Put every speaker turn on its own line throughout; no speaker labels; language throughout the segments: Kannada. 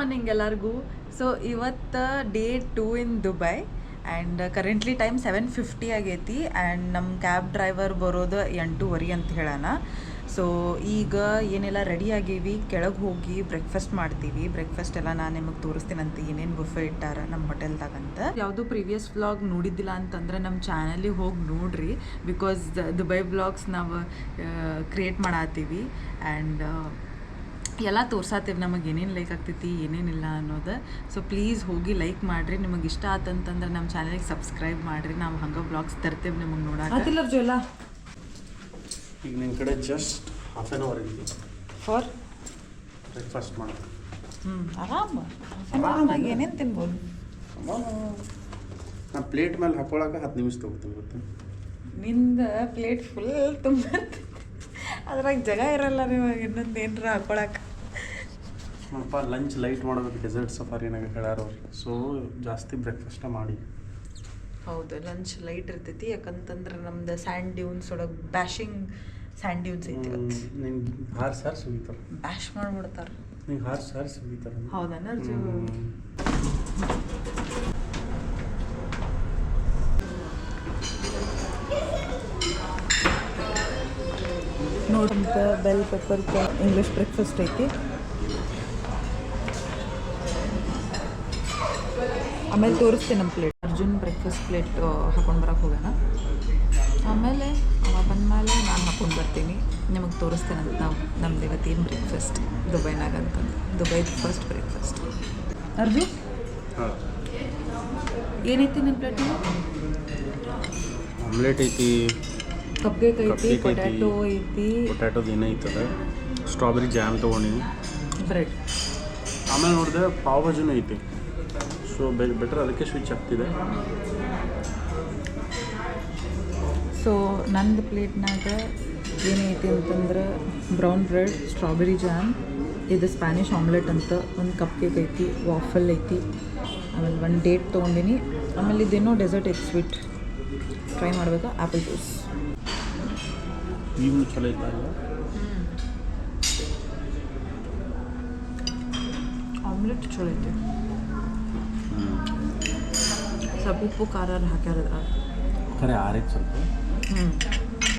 ಮಾರ್ನಿಂಗ್ ಎಲ್ಲರಿಗೂ. ಸೊ ಇವತ್ತು day 2 in Dubai and currently time 7:50 ಆಗೈತಿ ಆ್ಯಂಡ್ ನಮ್ಮ ಕ್ಯಾಬ್ ಡ್ರೈವರ್ ಬರೋದು 8:30 ಅಂತ ಹೇಳೋಣ. ಸೊ ಈಗ ಏನೆಲ್ಲ ರೆಡಿ ಆಗೀವಿ, ಕೆಳಗೆ ಹೋಗಿ ಬ್ರೇಕ್ಫಾಸ್ಟ್ ಮಾಡ್ತೀವಿ. ಬ್ರೇಕ್ಫಾಸ್ಟ್ ಎಲ್ಲ ನಾನು ನಿಮಗೆ ತೋರಿಸ್ತೀನಂತ ಏನೇನು ಬುಫೆ ಇಟ್ಟಾರ ನಮ್ಮ ಹೋಟೆಲ್ದಾಗಂತ. ಯಾವುದು ಪ್ರೀವಿಯಸ್ ವ್ಲಾಗ್ ನೋಡಿದ್ದಿಲ್ಲ ಅಂತಂದ್ರೆ ನಮ್ಮ ಚಾನಲಿಗೆ ಹೋಗಿ ನೋಡ್ರಿ, ಬಿಕಾಸ್ ದುಬೈ ವ್ಲಾಗ್ಸ್ ನಾವು ಕ್ರಿಯೇಟ್ ಮಾಡತ್ತೀವಿ ಆ್ಯಂಡ್ ಎಲ್ಲ ತೋರ್ಸಾತೀವಿ ನಮಗೆ ಏನೇನು ಲೈಕ್ ಆಗ್ತೈತಿ ಏನೇನಿಲ್ಲ ಅನ್ನೋದು. ಸೊ ಪ್ಲೀಸ್ ಹೋಗಿ ಲೈಕ್ ಮಾಡಿರಿ, ನಿಮಗೆ ಇಷ್ಟ ಆತಂತಂದ್ರೆ ನಮ್ಮ ಚಾನಲಿಗೆ ಸಬ್ಸ್ಕ್ರೈಬ್ ಮಾಡಿರಿ. ನಾವು ಹಂಗೆ ಬ್ಲಾಗ್ಸ್ ತರ್ತೇವೆ ನಿಮಗೆ ನೋಡೋಕೆ. ಎಲ್ಲ
ಈಗ ನಿನ್ನ ಕಡೆ ಜಸ್ಟ್ ಹಾಫ್ ಆನ್ ಅವರ್ ಇದೆ
ಫಾರ್
ಬ್ರೇಕ್ಫಾಸ್ಟ್ ಮಾಡೋದು.
ಆರಾಮಾಗಿ ಏನೇನು ತಿನ್ಬೋದು.
ನಾನು ಪ್ಲೇಟ್ ಮೇಲೆ ಹಾಕೊಳ್ಳೋಕೆ 10 ನಿಮಿಷ ತೊಗೊತೀನಿ ಗೊತ್ತಾ.
ನಿಂದ ಪ್ಲೇಟ್ ಫುಲ್ ತುಂಬ ಅದ್ರಾಗ ಜಾಗ ಇರಲ್ಲ ನಿಮಗೆ ಇನ್ನೊಂದು ಏನರ ಹಾಕೊಳಕ್ಕೆ.
ಸ್ವಲ್ಪ ಲಂಚ್ ಲೈಟ್ ಮಾಡಬೇಕು, ಡೆಸರ್ಟ್ ಸಫಾರಿನಾಗ ಹೇಳಾರವ್ರು. ಸೊ ಜಾಸ್ತಿ ಬ್ರೇಕ್ಫಾಸ್ಟ ಮಾಡಿ.
ಹೌದು, ಲಂಚ್ ಲೈಟ್ ಇರ್ತೈತಿ, ಯಾಕಂತಂದ್ರೆ ನಮ್ದು ಸ್ಯಾಂಡ್ ಡ್ಯೂನ್ಸ್ ಒಳಗೆ ಬ್ಯಾಶಿಂಗ್ ಸ್ಯಾಂಡ್ ಡ್ಯೂನ್ಸ್ ಐತಿ.
ನಿಂಗೆ ಹಾರು ಸಾರು ಸುಗಿತಾರೆ,
ಬ್ಯಾಶ್ ಮಾಡಿಬಿಡ್ತಾರೆ.
ನಿಂಗೆ ಹಾರು ಸಾರು ಸುಗಿತಾರೆ.
ಹೌದಾ ನೋಡಂತ ಬೆಲ್ ಪೆಪ್ಪರ್ ಇಂಗ್ಲೀಷ್ ಬ್ರೇಕ್ಫಾಸ್ಟ್ ಐತಿ. ಆಮೇಲೆ ತೋರಿಸ್ತೀನಿ ನಮ್ಮ ಪ್ಲೇಟ್. ಅರ್ಜುನ್ ಬ್ರೇಕ್ಫಾಸ್ಟ್ ಪ್ಲೇಟ್ ಹಾಕೊಂಡು ಬರೋಕೆ ಹೋಗೋಣ. ಆಮೇಲೆ ಅವ ಬಂದಮೇಲೆ ನಾನು ಹಾಕೊಂಡು ಬರ್ತೀನಿ, ನಿಮಗೆ ತೋರಿಸ್ತೇನೆ ನಾವು ನಮ್ದು ಇವತ್ತೇನು ಬ್ರೇಕ್ಫಾಸ್ಟ್ ದುಬೈನಾಗ ಅಂತಂದು. ದುಬೈದು ಫಸ್ಟ್ ಬ್ರೇಕ್ಫಾಸ್ಟ್. ಅರ್ಜುನ್ ಏನೈತಿ ನಿನ್ನ ಪ್ಲೇಟಿಗೆ?
ಆಮ್ಲೆಟ್ ಐತಿ,
ಕಪ್ ಕೇಕ್ ಐತಿ, ಪೊಟ್ಯಾಟೊ ಐತಿ,
ಪೊಟ್ಯಾಟೋದು ಏನೈತದ, ಸ್ಟ್ರಾಬೆರಿ ಜಾಮ್ ತೊಗೊಂಡಿನಿ,
ಬ್ರೆಡ್.
ಆಮೇಲೆ ನೋಡಿದೆ ಪಾವ್ ಭಾಜಿನೂ ಐತಿ. ಸೊ ಬೆಟರ್ ಅದಕ್ಕೆ ಸ್ವಿಚ್ ಆಗ್ತಿದೆ.
ಸೊ ನಂದು ಪ್ಲೇಟ್ನಾಗ ಏನೈತಿ ಅಂತಂದ್ರೆ ಬ್ರೌನ್ ಬ್ರೆಡ್, ಸ್ಟ್ರಾಬೆರಿ ಜಾಮ್, ಇದು ಸ್ಪ್ಯಾನಿಷ್ ಆಮ್ಲೆಟ್ ಅಂತ, ಒಂದು ಕಪ್ ಕೇಕ್ ಐತಿ, ವಾಫಲ್ ಐತಿ, ಆಮೇಲೆ ಒಂದು ಡೇಟ್ ತೊಗೊಂಡಿನಿ. ಆಮೇಲೆ ಇದೇನೋ ಡೆಸರ್ಟ್ ಐತಿ, ಸ್ವೀಟ್ ಟ್ರೈ ಮಾಡಬೇಕಾ, ಆ್ಯಪಲ್ ಜ್ಯೂಸ್.
ಇವು ಚಲೋ ಐತೆ.
ಆಮ್ಲೆಟ್ ಚಲೋ ಐತಿ, ಸ್ವಲ್ಪ ಉಪ್ಪು ಖಾರ ಹಾಕ್ಯಾರದ್ರ
ಖರೆ ಆರೈತೆ ಸ್ವಲ್ಪ.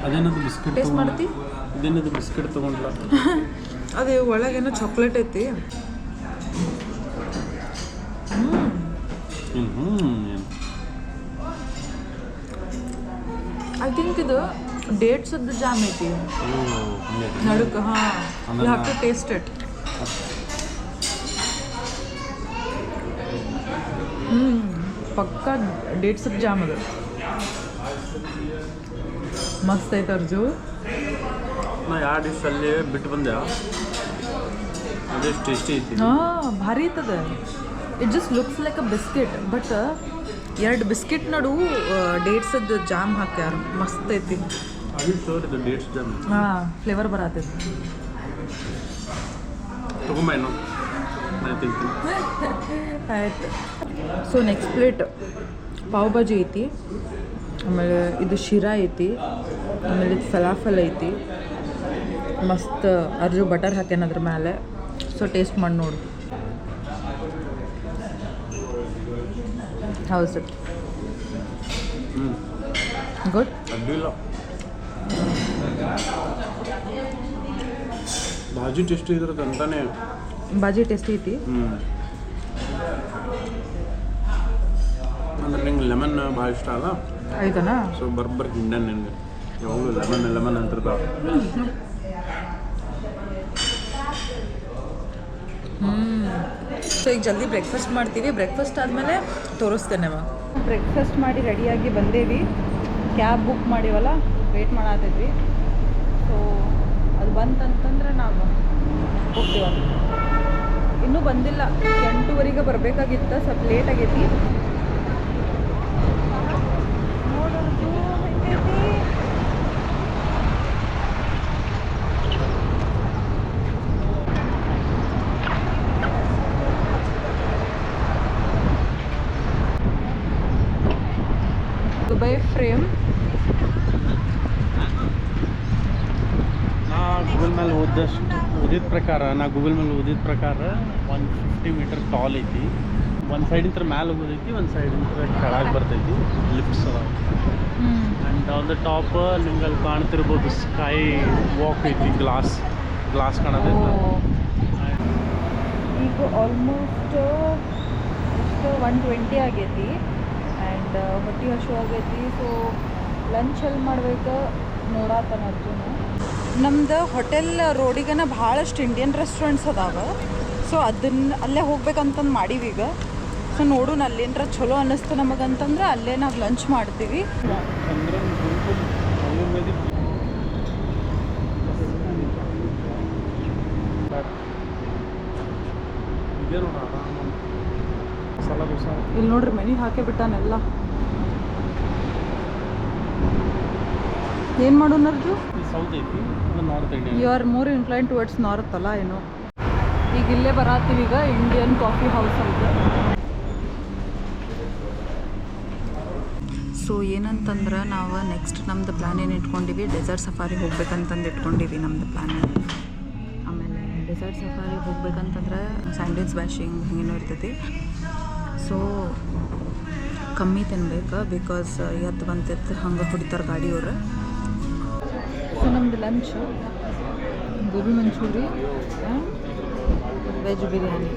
ಅದೇನದು ಬಿಸ್ಕಿಟ್
ಟೇಸ್ಟ್ ಮಾಡ್ತಿ?
ಇದೇನದು ಬಿಸ್ಕಿಟ್ ತೊಗೊಂಡ್ಲ
ಅದೇ ಒಳಗೇನೋ ಚಾಕ್ಲೇಟ್ ಐತಿ. ಐ ಥಿಂಕ್ ಇದು ಡೇಟ್ಸದ್ದು ಜಾಮ್ ಐತಿ ನಡುಕ. ಹಾಂ, you have to taste it. ಪಕ್ಕಾ ಡೇಟ್ಸದ್ದು ಜಾಮ್ ಅದು. ಮಸ್ತ್ ಐತೆ ಅರ್ಜು.
ನಾ ಯಾವ ಡಿಶಲ್ಲಿ ಬಿಟ್ಟು ಬಂದೆ, ಅದೆಷ್ಟು ಟೇಸ್ಟಿ ಐತಿ.
ಹಾಂ, ಭಾರಿ ಐತದ. It just looks like a biscuit, but 2 biscuit ನಡು ಡೇಟ್ಸದ್ದು ಜಾಮ್ ಹಾಕ್ಯಾರ. ಮಸ್ತ್ ಐತಿ.
ಇದು ಡೇಟ್ಸ್ ಜಾಮ್.
ಹಾಂ, ಫ್ಲೇವರ್ ಬರತೈತಿ.
ತೊಗೊಂಬ ಏನು ನಾನು ತಿಂತೀನಿ.
ಆಯ್ತು. So next plate pav bhaji ಐತಿ, ಆಮೇಲೆ ಇದು ಶಿರಾ ಐತಿ, ಆಮೇಲೆ ಇದು ಫಲಾಫಲ್ ಐತಿ. ಮಸ್ತ್ ಅರ್ಜು ಬಟರ್ ಹಾಕ್ಯಾನ ಅದ್ರ ಮೇಲೆ. ಸೊ ಟೇಸ್ಟ್ ಮಾಡಿ ನೋಡು. ಹೌದು ಸರ್, ಗುಡ್.
ಅಡ್ಡಿಲ್ಲ, ಭಾಜಿ ಟೇಸ್ಟ್ ಇದ್ರದ್ದು ಅಂತಾನೆ.
ಭಾಜಿ ಟೇಸ್ಟ್ ಐತಿ.
ಅಂದ್ರೆ ನಿಂಗೆ ಲೆಮನ್ ಭಾಳ ಇಷ್ಟ ಅಲ್ಲ?
ಆಯ್ತಾನಾ?
ಸೊ ಬರ್ಬರ್ ಹಿಂಡ ನಿನಗೆ ಯಾವಾಗಲೂ ಲೆಮನ್ ಲೆಮನ್ ಅಂತಿರ್ತಾವ.
ಸೊ ಈಗ ಜಲ್ದಿ ಬ್ರೇಕ್ಫಾಸ್ಟ್ ಮಾಡ್ತೀವಿ. ಬ್ರೇಕ್ಫಾಸ್ಟ್ ಆದಮೇಲೆ ತೋರಿಸ್ತೇನೆ. ಬ್ರೇಕ್ಫಾಸ್ಟ್ ಮಾಡಿ ರೆಡಿಯಾಗಿ ಬಂದೇವಿ. ಕ್ಯಾಬ್ ಬುಕ್ ಮಾಡಿವಲ್ಲ, ವೇಟ್ ಮಾಡತ್ತಿದ್ವಿ. ಸೊ ಅದು ಬಂತಂತಂದ್ರೆ ನಾವು ಹೋಗ್ತೀವ. ಇನ್ನೂ ಬಂದಿಲ್ಲ, 8:30ಗೆ ಬರಬೇಕಾಗಿತ್ತು, ಸ್ವಲ್ಪ ಲೇಟ್ ಆಗೈತಿ. ದುಬೈ ಫ್ರೇಮ್
ಗೂಗಲ್ ಮೇಲೆ ಓದಷ್ಟು ಓದಿದ ಪ್ರಕಾರ ನಾ ಗೂಗಲ್ ಮೇಲೆ ಓದಿದ ಪ್ರಕಾರ 150 ಮೀಟರ್ ಟಾಲ್ ಐತಿ. ಒಂದು ಸೈಡಿಂದ ಮ್ಯಾಲೆ ಹೋಗೋದೈತಿ, ಒಂದು ಸೈಡಿಂದ ಕೆಳಗೆ ಬರ್ತೈತಿ. ಲಿಫ್ಟ್ಸ್ ಅದಾವ. ಆ್ಯಂಡ್ ಆನ್ ದ ಟಾಪ್ ನಿಮ್ಗೆ ಅಲ್ಲಿ ಕಾಣ್ತಿರ್ಬೋದು ಸ್ಕೈ ವಾಕ್ ಐತಿ. ಗ್ಲಾಸ್ ಕಾಣೋದೈತಿ.
ಈಗ ಆಲ್ಮೋಸ್ಟ್ ಎಷ್ಟು 120 ಆಗೈತಿ. ಆ್ಯಂಡ್ ಹೊಟ್ಟೆ ಹಶು ಆಗೈತಿ. ಸೊ ಲಂಚ್ ಎಲ್ಲಿ ಮಾಡ್ಬೇಕು ನೋಡಾತನ ಅರ್ಜುನ. ನಮ್ದು ಹೋಟೆಲ್ ರೋಡಿಗನ ಭಾಳಷ್ಟು ಇಂಡಿಯನ್ ರೆಸ್ಟೋರೆಂಟ್ಸ್ ಅದಾವೆ. ಸೊ ಅಲ್ಲೇ ಹೋಗ್ಬೇಕಂತಂದು ಮಾಡೀವಿ ಈಗ. ಸೊ ನೋಡೋಣ ಅಲ್ಲೇನಾರ ಚಲೋ ಅನ್ನಿಸ್ತು ನಮಗಂತಂದ್ರೆ ಅಲ್ಲೇ ನಾವು ಲಂಚ್ ಮಾಡ್ತೀವಿ. ಇಲ್ಲಿ ನೋಡ್ರಿ ಮೆನು ಹಾಕೇ ಬಿಟ್ಟಾನೆಲ್ಲ. ಏನು ಮಾಡೋಣರ್ಜು?
ಸೌತ್ ಐತಿ, North Indian.
You are more incline towards north ಅಲ್ಲ ಏನೋ. ಈಗ ಇಲ್ಲೇ ಬರತ್ತೀವಿ ಈಗ ಇಂಡಿಯನ್ ಕಾಫಿ ಹೌಸ್ ಅಂತ. ಸೊ ಏನಂತಂದ್ರೆ ನಾವು ನೆಕ್ಸ್ಟ್ ನಮ್ಮದು ಪ್ಲ್ಯಾನ್ ಏನು ಇಟ್ಕೊಂಡಿವಿ, ಡೆಸರ್ಟ್ ಸಫಾರಿ ಹೋಗ್ಬೇಕಂತಂದು ಇಟ್ಕೊಂಡಿವಿ ನಮ್ಮದು ಪ್ಲ್ಯಾನ್. ಆಮೇಲೆ ಡೆಸರ್ಟ್ ಸಫಾರಿ ಹೋಗ್ಬೇಕಂತಂದ್ರೆ ಸ್ಯಾಂಡ್ವಿಚ್ ಬ್ಯಾಶಿಂಗ್ ಹಿಂಗೇನೋ ಇರ್ತೈತಿ. ಸೊ ಕಮ್ಮಿ ತಿನ್ಬೇಕು, ಬಿಕಾಸ್ ಎದ್ದು ಬಂತಿತ್ತು ಹಂಗೆ ಹೊಡಿತಾರೆ ಗಾಡಿಯವ್ರು. ಸೊ ನಮ್ಮದು lunch gobi manchurian and veg biryani.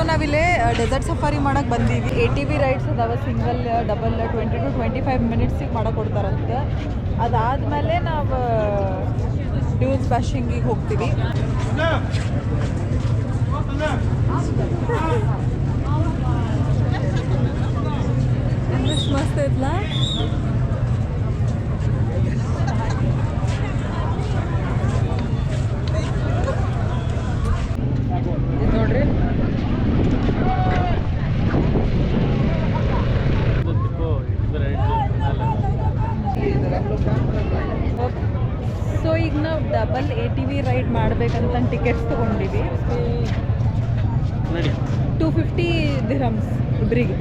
ನಾವಿಲ್ಲೇ ಡೆಸರ್ಟ್ ಸಫಾರಿ ಮಾಡಕ್ಕೆ ಬಂದೀವಿ. ATV ರೈಡ್ಸ್ ಅದಾವೆ, ಸಿಂಗಲ್ ಡಬಲ್ 20 to 25 ಮಿನಿಟ್ಸಿಗೆ ಮಾಡಕ್ಕೆ ಕೊಡ್ತಾರಂತೆ. ಅದಾದಮೇಲೆ ನಾವು ಡ್ಯೂನ್ಸ್ ಬ್ಯಾಶಿಂಗಿಗೆ ಹೋಗ್ತೀವಿ. ಇಂಗ್ಲಿಷ್ ಮಸ್ತ್ ಐತ್ಲಾ? ಇದು ನೋಡ್ರಿ, ಸೊ ಈಗ ನಾವು ಡಬಲ್ ATV ರೈಡ್ ಮಾಡ್ಬೇಕಂತ ಟಿಕೆಟ್ಸ್ ತೊಗೊಂಡಿವಿ. 250 ದಿರ್ಹಮ್ಸ್ ಇಬ್ಬರಿಗೆ.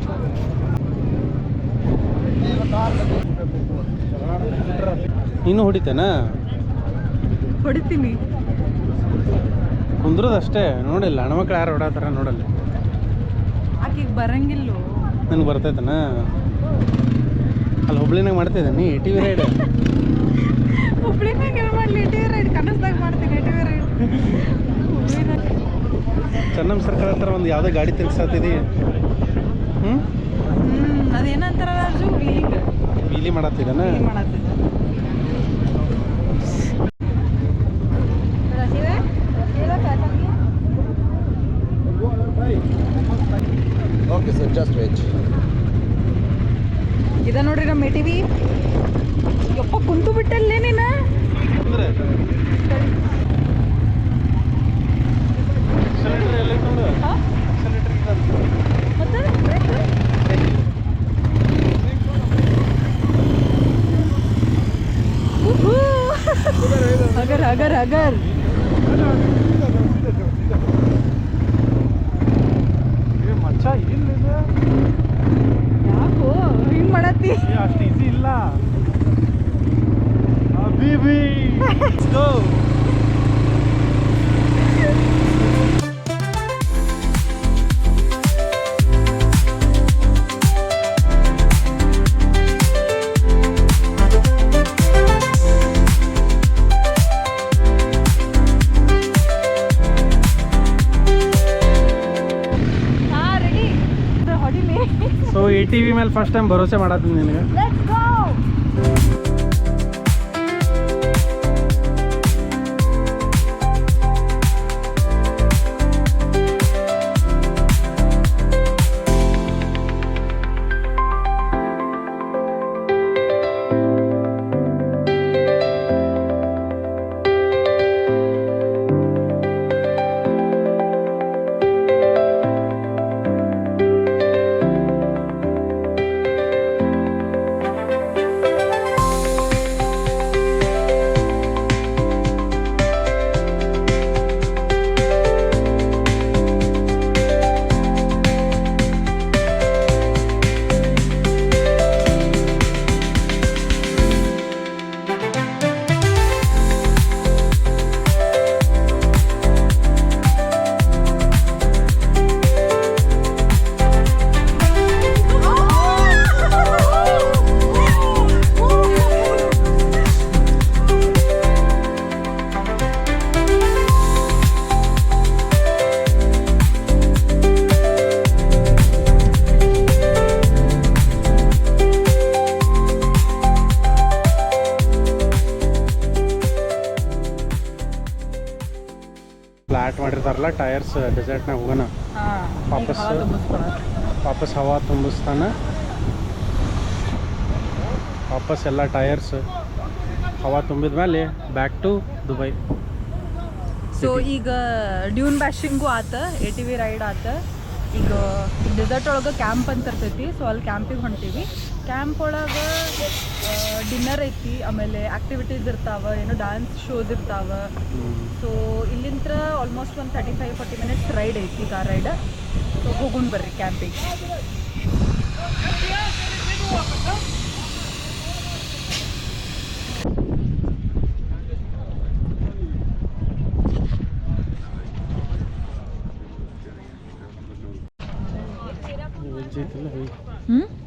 ನೀನು ಹೊಡಿತೇನಾ?
ಹೊಡಿತೀನಿ.
ಕುಂದ್ರದಷ್ಟೇ ನೋಡಿಲ್ಲ, ಹೆಣ್ಮಕ್ಳು ಯಾರು ಹೊಡಾತಾರ ನೋಡಲ್ಲ.
ಆಕಿಗೆ ಬರಂಗಿಲ್ಲೋ.
ನನಗೆ ಬರ್ತೈತನ? ಅಲ್ಲಿ ಹುಬ್ಳಿನಾಗ ಮಾಡ್ತಿದ್ದೆ ನೀ ATV ರೈಡ್?
ಹುಬ್ಳಿನಾಗ ಎಲ್ಲ ಮಾಡಲಿ ATV ರೈಡ್? ಕನಸ್ದಾಗ ಮಾಡ್ತೀನಿ ATV ರೈಡ್.
ಚೆನ್ನಮ್ಮ ಸರ್ಕಾರ ಹತ್ರ ಒಂದು ಯಾವುದೇ ಗಾಡಿ ತಿರ್ಗಿಸತ್ತಿದಿ?
ಅದೇನಂತಾರಲ್ಲ ಅರ್ಜು,
ವೀಲಿ ಮಾಡತ್ತಿದ್ದಾನ?
Okay, sir, just wait.
ಇದ ನೋಡ್ರಿ ನಮ್ಮ ATV. ಯಪ್ಪ ಕುಂತು ಬಿಟ್ಟಲ್ಲೇ ನೀನು. ಅಗರ್ ಅಗರ್ ಅಗರ್
ಮಚ್ಚ ಇಲ್ಲ,
ಯಾಕೋ ಹಿಂಗ್ ಮಾಡತ್ತಿ?
ಅಷ್ಟು ಈಸಿ ಇಲ್ಲ. ಅಬಿಬಿ ಗೋ. ಸೊ ATV ಮೇಲೆ ಫಸ್ಟ್ ಟೈಮ್ ಭರೋಸೆ ಮಾಡತ್ತೀನಿ ನಿನಗೆ. ಫ್ಲಾಟ್ ಮಾಡಿರ್ತಾರಲ್ಲ ಟೈರ್ಸ್ ಡೆಸರ್ಟ್ನಾಗ ಹೋಗೋಣ
ಹಾಂ
ವಾಪಸ್
ತುಂಬಿಸ್ಕೊಳಕ್ಕೆ.
ವಾಪಸ್ ಹವಾ ತುಂಬಿಸ್ತಾನೆ ವಾಪಸ್ ಎಲ್ಲ ಟೈರ್ಸ್ ಹವಾ ತುಂಬಿದ ಮೇಲೆ ಬ್ಯಾಕ್ ಟು ದುಬೈ.
ಸೊ ಈಗ ಡ್ಯೂನ್ ಬ್ಯಾಶಿಂಗು ಆತ, ATV ರೈಡ್ ಆತ. ಈಗ ಡೆಸರ್ಟ್ ಒಳಗೆ ಕ್ಯಾಂಪ್ ಅಂತ ಇರ್ತೈತಿ. ಸೊ ಅಲ್ಲಿ ಕ್ಯಾಂಪಿಗೆ ಹೊಂಟೀವಿ. ಕ್ಯಾಂಪ್ ಒಳಗೆ ಡಿನ್ನರ್ ಐತಿ, ಆಮೇಲೆ ಆ್ಯಕ್ಟಿವಿಟೀಸ್ ಇರ್ತಾವೆ, ಏನೋ ಡ್ಯಾನ್ಸ್ ಶೋಸ್ ಇರ್ತಾವೆ. ಸೊ ಇಲ್ಲಿಂದ ಆಲ್ಮೋಸ್ಟ್ ಒಂದು 35-40 ಮಿನಿಟ್ಸ್ ರೈಡ್ ಐತಿ, ಕಾರ್ ರೈಡ್. ಸೊ ಹೋಗುಣ್ ಬರ್ರಿ ಕ್ಯಾಂಪಿಗೆ.
ವೆಜ್ ಐತಲ್ಲ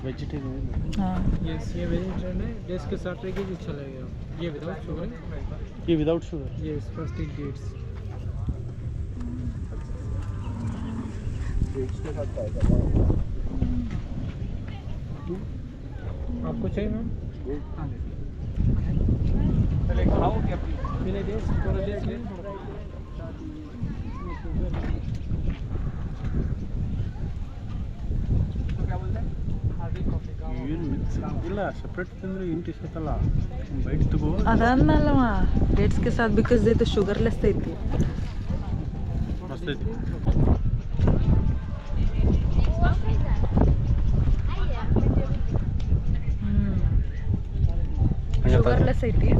ವೆಜಿಟೇರಿಯನ್.
ಹಾಂ
यस ये वेजिटेरियन है, डेट्स के साथ रहेगी तो चलेगा। ये विदाउट शुगर,
ಈ ವಿದೌಟ್ ಶುಗರ್.
ये फर्स्ट इन डेट्स। आपको चाहिए मैम? पहले खाओ क्या पहले डेट्स थोड़ा डेट्स ले।
ಏನು ಮಿಕ್ಸ್ ಇಲ್ಲ ಸಪ್ರೇಟ್ ತಿಂದರೆ ಏನು ಟೇಸ್ಟ್ ಐತಲ್ಲ ಬೈಟ್ ತಗೋ.
ಅದಾದ್ಮೇಲವ ಡೇಟ್ಸ್ಗೆ ಸಾಥ್ ಬಿಕಾಸ್ ಇದು ಶುಗರ್ಲೆಸ್ ಐತಿ.
ಮಸ್ತ್ ಐತಿ.
ಶುಗರ್ಲೆಸ್ ಐತಿ,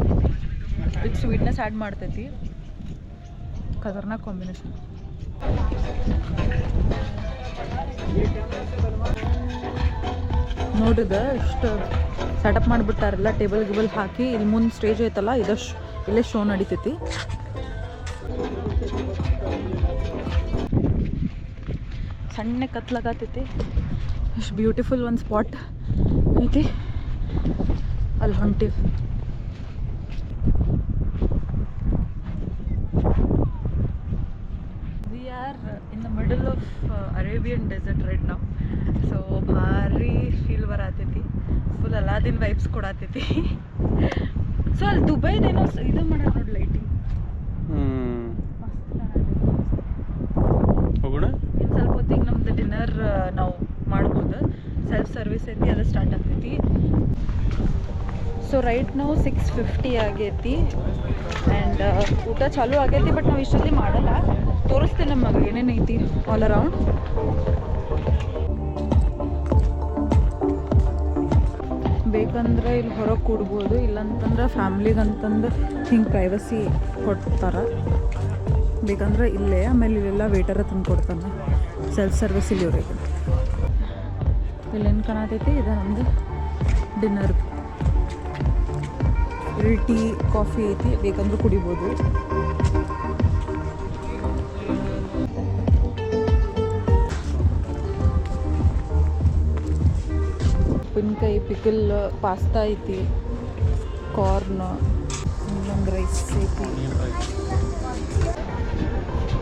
ವಿತ್ ಸ್ವೀಟ್ನೆಸ್ ಆ್ಯಡ್ ಮಾಡ್ತೈತಿ. ಖತರ್ನಾಕ್ ಕಾಂಬಿನೇಷನ್. ನೋಡಿದ ಇಷ್ಟು ಸೆಟಪ್ ಮಾಡಿಬಿಟ್ಟಾರೆಲ್ಲ, ಟೇಬಲ್ ಗಿಬಲ್ ಹಾಕಿ. ಇಲ್ಲಿ ಮುಂದೆ ಸ್ಟೇಜ್ ಐತಲ್ಲ, ಇಲ್ಲೇ ಶೋ ನಡೀತೈತಿ. ಸಣ್ಣ ಕತ್ಲಾಗತೈತಿ. ಇಷ್ಟು ಬ್ಯೂಟಿಫುಲ್ ಒಂದು ಸ್ಪಾಟ್ ಐತಿ, ಅಲ್ಲಿ ಹೊಂಟಿವಿ. We are in the middle of Arabian desert right ನಾವು. ಸೊ ಭಾರಿ ಫೀಲ್ ಬರತೈತಿ, ಫುಲ್ ಅಲಾದಿನ್ ವೈಬ್ಸ್ ಕೊಡತೈತಿ. ಸೊ ಅಲ್ಲಿ ದುಬೈದೇನೋ ಇದು ಮಾಡ್ಯಾರ ನೋಡಿ, ಲೈಟಿಂಗ್.
ಹೋಗೋಣ.
ಇನ್ನು ಸ್ವಲ್ಪ ಹೊತ್ತಿಗೆ ನಮ್ದು ಡಿನ್ನರ್ ನಾವು ಮಾಡ್ಬೋದು. ಸೆಲ್ಫ್ ಸರ್ವಿಸ್ ಐತಿ, ಅದು ಸ್ಟಾರ್ಟ್ ಆಗ್ತೈತಿ. ಸೊ ರೈಟ್ ನಾವು 6:50 ಆಗೈತಿ ಆ್ಯಂಡ್ ಊಟ ಚಾಲೂ ಆಗೈತಿ. ಬಟ್ ನಾವು ಇಷ್ಟಲ್ಲಿ ಮಾಡಲ್ಲ, ತೋರಿಸ್ತೇನೆ ನಮಗೆ ಏನೇನು ಐತಿ ಆಲ್ ಅರೌಂಡ್. ಬೇಕಂದ್ರೆ ಇಲ್ಲಿ ಹೊರಗೆ ಕೂಡ್ಬೋದು, ಇಲ್ಲಂತಂದ್ರೆ ಫ್ಯಾಮ್ಲಿಗೆ ಅಂತಂದು ಹಿಂಗೆ ಪ್ರೈವಸಿ ಕೊಡ್ತಾರೆ. ಬೇಕಂದ್ರೆ ಇಲ್ಲೇ, ಆಮೇಲೆ ಇಲ್ಲೆಲ್ಲ ವೇಟರ ತಂದು ಕೊಡ್ತಾನೆ, ಸೆಲ್ಫ್ ಸರ್ವಿಸ್ ಇಲ್ಲಿ ಇವ್ರಿಗೆ. ಇಲ್ಲೇನು ಕಾಣತೈತಿ, ಇದು ನಮ್ಮದು ಡಿನ್ನರ್. ಇಲ್ಲಿ ಟೀ ಕಾಫಿ ಐತಿ, ಬೇಕಂದ್ರೆ ಕುಡಿಬೋದು. ಉಪ್ಪಿನಕಾಯಿ, ಪಿಕಲ್, ಪಾಸ್ತಾ ಐತಿ, ಕಾರ್ನ್, ಇನ್ನೊಂದು ರೈಸ್ ಐತಿ.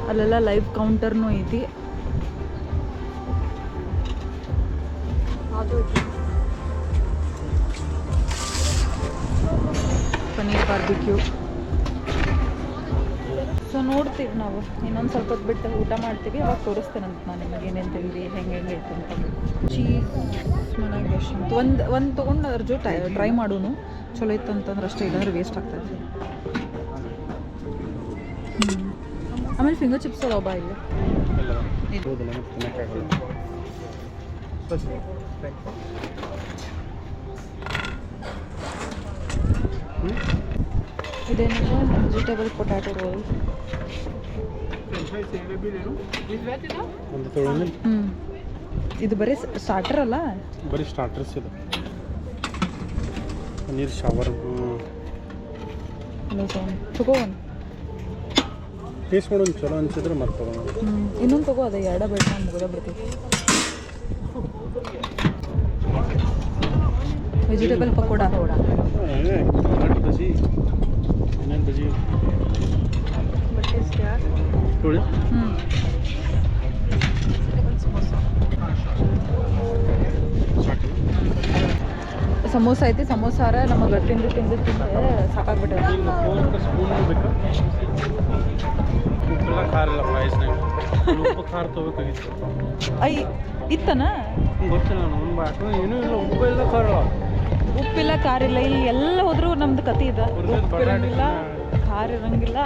ಅಲ್ಲೆಲ್ಲ ಲೈವ್ ಕೌಂಟರ್ನೂ ಐತಿ. ಪನ್ನೀರ್ ಬಾರ್ಬಿಕ್ಯೂ. ಸೊ ನೋಡ್ತೀವಿ ನಾವು, ಇನ್ನೊಂದು ಸ್ವಲ್ಪ ಹೊತ್ತು ಬಿಟ್ಟು ಊಟ ಮಾಡ್ತೀವಿ, ಅವಾಗ ತೋರಿಸ್ತೇನಂತ ನಾನು ನಿಮಗೆ ಏನೇನು ತಿಂದ್ವಿ, ಹೆಂಗೆ ಐತೆ ಅಂತ. ಚೀಸ್ ಮನೆಗೆ ಎಷ್ಟು ಅಂತ ಒಂದು ತೊಗೊಂಡು ಅದ್ರ ಜೊತೆ ಟ್ರೈ ಮಾಡೋನು. ಚಲೋ ಇತ್ತು ಅಂತಂದ್ರೆ ಅಷ್ಟೇ, ಇಲ್ಲಾಂದ್ರೆ ವೇಸ್ಟ್ ಆಗ್ತೈತಿ. ಆಮೇಲೆ ಫಿಂಗರ್ ಚಿಪ್ಸ್ ಅದಾವ ಬಾ ಇಲ್ಲಿ. ಇದೇನಿದೆ, ವೆಜಿಟೇಬಲ್ ಪೊಟ್ಯಾಟೊ ರೋಲ್. ಇದು ಬರೀ ಸ್ಟಾರ್ಟರ್ ಅಲ್ಲ,
ಬರೀ ಸ್ಟಾರ್ಟರ್ಸ್ ಇದೆ. ಪನ್ನೀರ್ ಶವರ್
ತಗೋ ಒಂದು
ಟೇಸ್ಟ್ ಮಾಡೋದು ಚಲೋ ಅನ್ಸಿದ್ರೆ ಮತ್ತೆ ತಗೋಣ.
ಇನ್ನೊಂದು ತಗೋ, ಅದೇ ಎರಡ ಬೇಡ, ಮುಗಿದ ಬಿಡ್ತೀವಿ. ವೆಜಿಟೇಬಲ್ ಪಕೋಡ.
ಬಜಿ, ಏನೇನು ಬಜಿ ನೋಡಿ.
ಸಮೋಸ ಸಮೋಸ ಐತಿ ಸಮೋಸಾರ ನಮಗೆ ತಿಂದು ಸಾಕಾಗ್ಬಿಟ್ಟದ.
ಈಗ 4 ಸ್ಪೂನ್ ಬೇಕಾ ಉಪ್ಪೆಲ್ಲ ಖಾರ ಇಲ್ಲ ಪ್ರೈಸ್ನಾಗ ಉಪ್ಪು ಖಾರ ತೊಗೋಬೇಕಾಗಿತ್ತು.
ಐ ಇತ್ತನ
ಗೊತ್ತಿಲ್ಲ ನಾನು ಬಾಟು ಏನೂ ಇಲ್ಲ ಉಪ್ಪು ಇಲ್ಲ ಖಾರ
ಉಪ್ಪಿಲ್ಲ ಖಾರ ಇಲ್ಲ ಇಲ್ಲಿ ಎಲ್ಲ ಹೋದ್ರೂ ನಮ್ದು ಕತೆ ಇದೆ.
ಹುರ್ಗದ
ಉಪ್ಪಿರಂಗಿಲ್ಲ ಖಾರ ಇರಂಗಿಲ್ಲ.